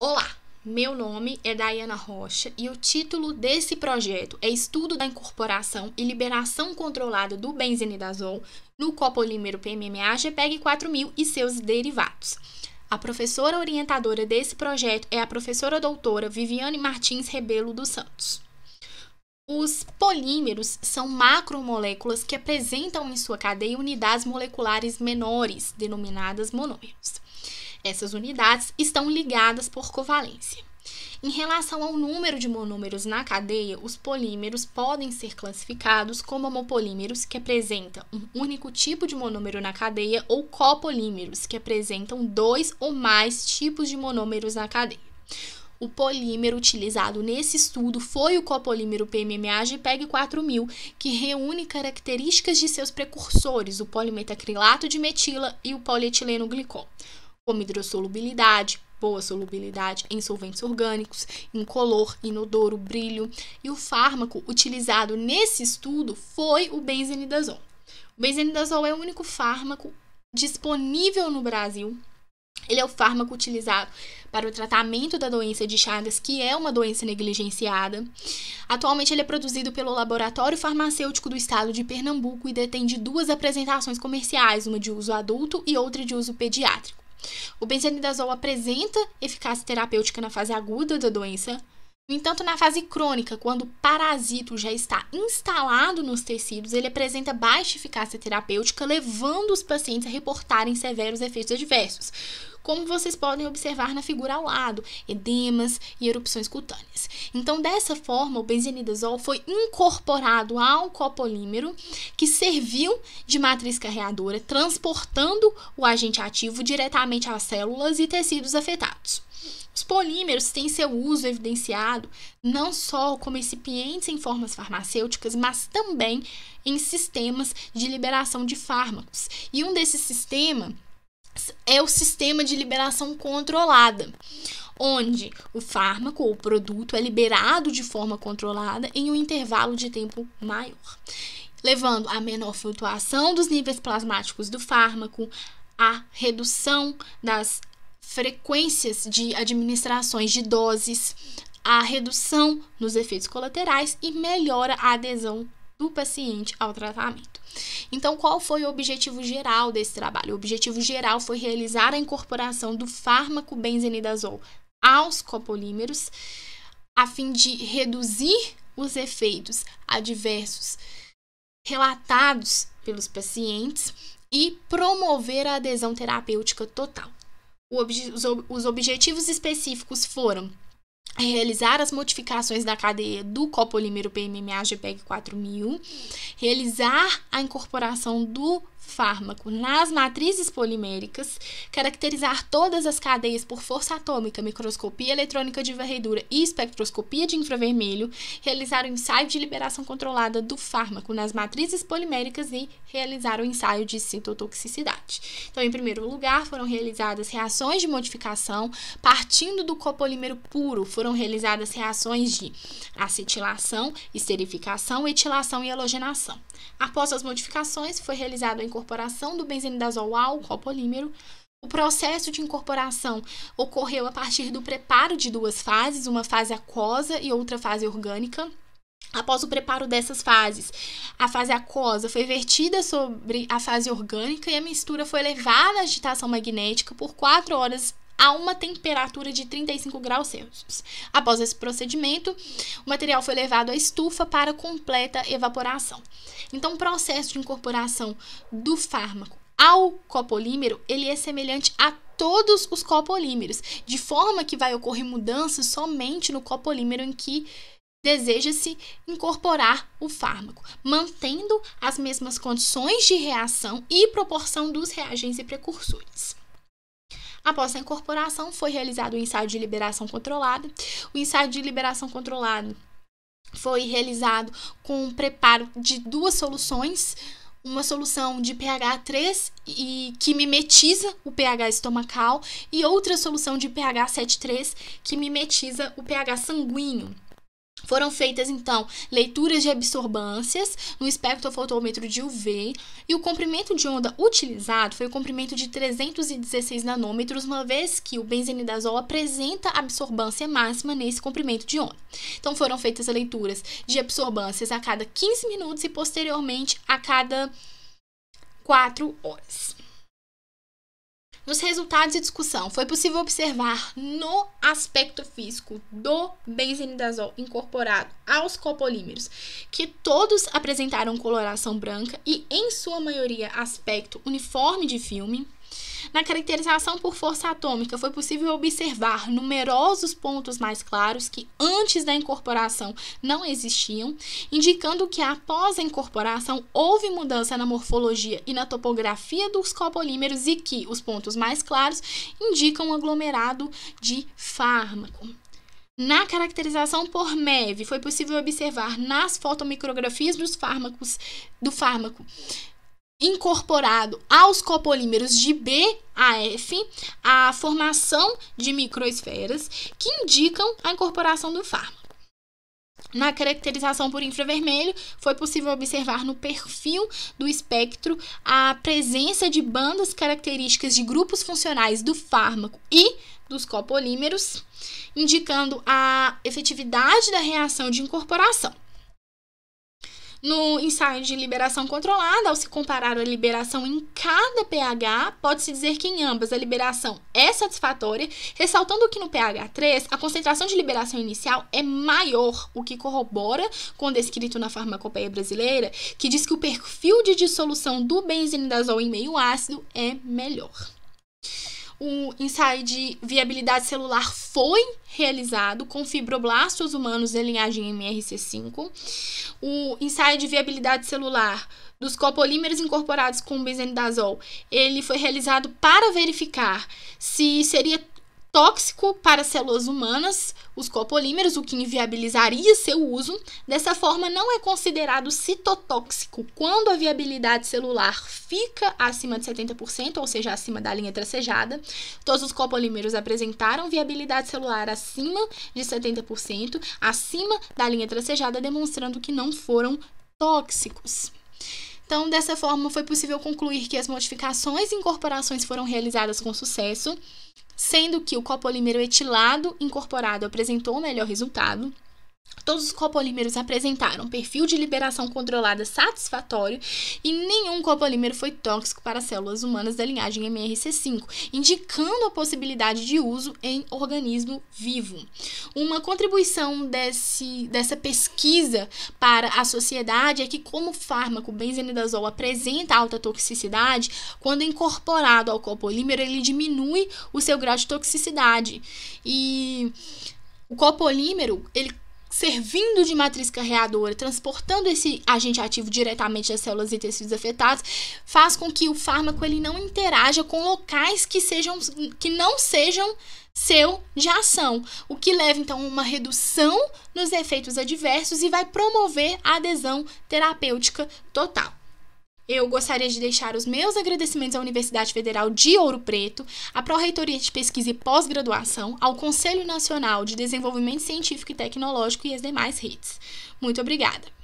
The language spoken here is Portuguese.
Olá, meu nome é Daiana Rocha e o título desse projeto é Estudo da Incorporação e Liberação Controlada do Benzenidazol no copolímero PMMA-JPEG 4000 e seus derivados. A professora orientadora desse projeto é a professora doutora Viviane Martins Rebelo dos Santos. Os polímeros são macromoléculas que apresentam em sua cadeia unidades moleculares menores, denominadas monômeros. Essas unidades estão ligadas por covalência. Em relação ao número de monômeros na cadeia, os polímeros podem ser classificados como homopolímeros, que apresentam um único tipo de monômero na cadeia, ou copolímeros, que apresentam dois ou mais tipos de monômeros na cadeia. O polímero utilizado nesse estudo foi o copolímero PMMA-JPEG 4000, que reúne características de seus precursores, o polimetacrilato de metila e o polietileno glicol, como hidrossolubilidade, boa solubilidade em solventes orgânicos, incolor, inodoro, brilho. E o fármaco utilizado nesse estudo foi o benzenidazol. O benzenidazol é o único fármaco disponível no Brasil. Ele é o fármaco utilizado para o tratamento da doença de Chagas, que é uma doença negligenciada. Atualmente, ele é produzido pelo Laboratório Farmacêutico do Estado de Pernambuco e detém de duas apresentações comerciais, uma de uso adulto e outra de uso pediátrico. O benzenidazol apresenta eficácia terapêutica na fase aguda da doença. No entanto, na fase crônica, quando o parasito já está instalado nos tecidos, ele apresenta baixa eficácia terapêutica, levando os pacientes a reportarem severos efeitos adversos, como vocês podem observar na figura ao lado, edemas e erupções cutâneas. Então, dessa forma, o benzenidazol foi incorporado ao copolímero, que serviu de matriz carreadora, transportando o agente ativo diretamente às células e tecidos afetados. Os polímeros têm seu uso evidenciado não só como recipientes em formas farmacêuticas, mas também em sistemas de liberação de fármacos. E um desses sistemas é o sistema de liberação controlada, onde o fármaco ou produto é liberado de forma controlada em um intervalo de tempo maior, levando a menor flutuação dos níveis plasmáticos do fármaco, a redução das frequências de administrações de doses, a redução nos efeitos colaterais e melhora a adesão do paciente ao tratamento. Então, qual foi o objetivo geral desse trabalho? O objetivo geral foi realizar a incorporação do fármaco benzenidazol aos copolímeros, a fim de reduzir os efeitos adversos relatados pelos pacientes e promover a adesão terapêutica total. Os objetivos específicos foram realizar as modificações da cadeia do copolímero PMMA-JPEG 4000, realizar a incorporação do fármaco nas matrizes poliméricas, caracterizar todas as cadeias por força atômica, microscopia eletrônica de varredura e espectroscopia de infravermelho, realizar o ensaio de liberação controlada do fármaco nas matrizes poliméricas e realizar o ensaio de citotoxicidade. Então, em primeiro lugar, foram realizadas reações de modificação. Partindo do copolímero puro, foram realizadas reações de acetilação, esterificação, etilação e halogenação. Após as modificações, foi realizada a incorporação do benzenidazol ao copolímero. O processo de incorporação ocorreu a partir do preparo de duas fases, uma fase aquosa e outra fase orgânica. Após o preparo dessas fases, a fase aquosa foi vertida sobre a fase orgânica e a mistura foi levada à agitação magnética por 4 horas a uma temperatura de 35 graus Celsius. Após esse procedimento, o material foi levado à estufa para completa evaporação. Então, o processo de incorporação do fármaco ao copolímero, ele é semelhante a todos os copolímeros, de forma que vai ocorrer mudanças somente no copolímero em que deseja-se incorporar o fármaco, mantendo as mesmas condições de reação e proporção dos reagentes e precursores. Após a incorporação, foi realizado o ensaio de liberação controlada. O ensaio de liberação controlada foi realizado com o preparo de duas soluções, uma solução de pH 3 e que mimetiza o pH estomacal e outra solução de pH 7,3 que mimetiza o pH sanguíneo. Foram feitas, então, leituras de absorbâncias no espectrofotômetro de UV e o comprimento de onda utilizado foi o comprimento de 316 nanômetros, uma vez que o benzenidazol apresenta absorbância máxima nesse comprimento de onda. Então, foram feitas leituras de absorbâncias a cada 15 minutos e, posteriormente, a cada 4 horas. Nos resultados de discussão, foi possível observar no aspecto físico do benzenidazol incorporado aos copolímeros que todos apresentaram coloração branca e, em sua maioria, aspecto uniforme de filme. Na caracterização por força atômica, foi possível observar numerosos pontos mais claros que antes da incorporação não existiam, indicando que após a incorporação houve mudança na morfologia e na topografia dos copolímeros e que os pontos mais claros indicam um aglomerado de fármaco. Na caracterização por MEV, foi possível observar nas fotomicrografias do fármaco incorporado aos copolímeros de B a F a formação de microesferas que indicam a incorporação do fármaco. Na caracterização por infravermelho, foi possível observar no perfil do espectro a presença de bandas características de grupos funcionais do fármaco e dos copolímeros, indicando a efetividade da reação de incorporação. No ensaio de liberação controlada, ao se comparar a liberação em cada pH, pode-se dizer que em ambas a liberação é satisfatória, ressaltando que no pH 3 a concentração de liberação inicial é maior, o que corrobora com o descrito na farmacopeia brasileira, que diz que o perfil de dissolução do benzenidazol em meio ácido é melhor. O ensaio de viabilidade celular foi realizado com fibroblastos humanos da linhagem MRC5. O ensaio de viabilidade celular dos copolímeros incorporados com benzenidazol, ele foi realizado para verificar se seria tóxico para células humanas, os copolímeros, o que inviabilizaria seu uso. Dessa forma, não é considerado citotóxico quando a viabilidade celular fica acima de 70%, ou seja, acima da linha tracejada. Todos os copolímeros apresentaram viabilidade celular acima de 70%, acima da linha tracejada, demonstrando que não foram tóxicos. Então, dessa forma, foi possível concluir que as modificações e incorporações foram realizadas com sucesso, sendo que o copolímero etilado incorporado apresentou o melhor resultado. Todos os copolímeros apresentaram perfil de liberação controlada satisfatório e nenhum copolímero foi tóxico para células humanas da linhagem MRC5, indicando a possibilidade de uso em organismo vivo. Uma contribuição dessa pesquisa para a sociedade é que, como o fármaco benzenidazol apresenta alta toxicidade, quando incorporado ao copolímero, ele diminui o seu grau de toxicidade. E o copolímero, ele servindo de matriz carreadora, transportando esse agente ativo diretamente às células e tecidos afetados, faz com que o fármaco ele não interaja com locais que não sejam seu de ação, o que leva então a uma redução nos efeitos adversos e vai promover a adesão terapêutica total. Eu gostaria de deixar os meus agradecimentos à Universidade Federal de Ouro Preto, à Pró-Reitoria de Pesquisa e Pós-Graduação, ao Conselho Nacional de Desenvolvimento Científico e Tecnológico e às demais redes. Muito obrigada!